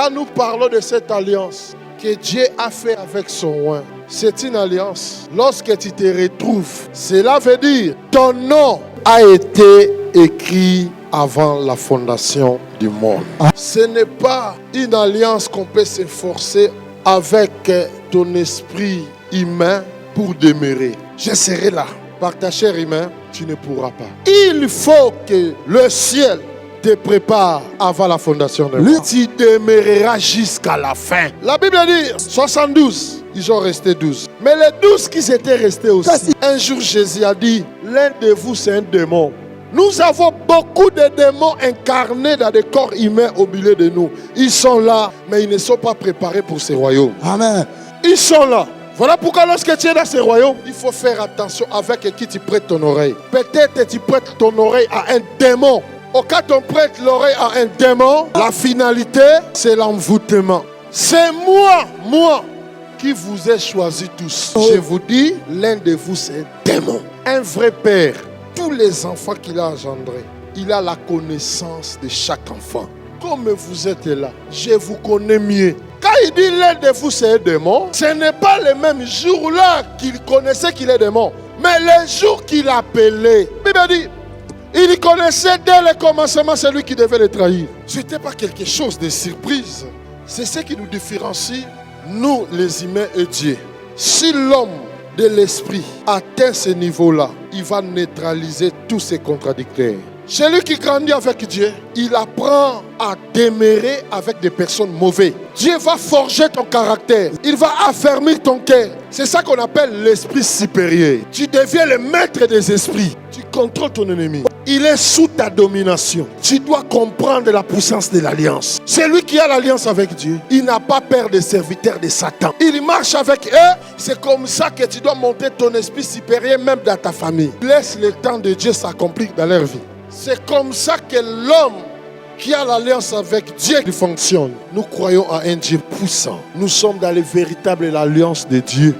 Quand nous parlons de cette alliance que Dieu a fait avec son oint, c'est une alliance. Lorsque tu te retrouves, cela veut dire ton nom a été écrit avant la fondation du monde. Ce n'est pas une alliance qu'on peut s'efforcer avec ton esprit humain pour demeurer. Je serai là. Par ta chair humaine, tu ne pourras pas. Il faut que le ciel te prépare avant la fondation du monde. Tu demeureras jusqu'à la fin. La Bible dit 72. Ils ont resté 12. Mais les 12 qui étaient restés aussi. Un jour, Jésus a dit, l'un de vous, c'est un démon. Nous avons beaucoup de démons incarnés dans des corps humains au milieu de nous. Ils sont là, mais ils ne sont pas préparés pour ce royaume. Amen. Ils sont là. Voilà pourquoi lorsque tu es dans ce royaume, il faut faire attention avec qui tu prêtes ton oreille. Peut-être tu prêtes ton oreille à un démon. Au cas où on prête l'oreille à un démon, la finalité, c'est l'envoûtement. C'est moi, qui vous ai choisi tous. Je vous dis, l'un de vous, c'est un démon. Un vrai père. Tous les enfants qu'il a engendrés, il a la connaissance de chaque enfant. Comme vous êtes là, je vous connais mieux. Quand il dit l'un de vous c'est un démon, ce n'est pas le même jour-là qu'il connaissait qu'il est démon, mais le jour qu'il appelait. La Bible dit, il connaissait dès le commencement celui qui devait le trahir. Ce n'était pas quelque chose de surprise. C'est ce qui nous différencie, nous les humains et Dieu. Si l'homme de l'esprit atteint ce niveau-là, il va neutraliser tous ses contradicteurs. Celui qui grandit avec Dieu, il apprend à demeurer avec des personnes mauvaises. Dieu va forger ton caractère. Il va affermir ton cœur. C'est ça qu'on appelle l'esprit supérieur. Tu deviens le maître des esprits. Tu contrôles ton ennemi. Il est sous ta domination. Tu dois comprendre la puissance de l'alliance. Celui qui a l'alliance avec Dieu, il n'a pas peur des serviteurs de Satan. Il marche avec eux. C'est comme ça que tu dois monter ton esprit supérieur même dans ta famille. Laisse le temps de Dieu s'accomplir dans leur vie. C'est comme ça que l'homme qui a l'alliance avec Dieu fonctionne. Nous croyons à un Dieu puissant. Nous sommes dans les véritables alliances de Dieu.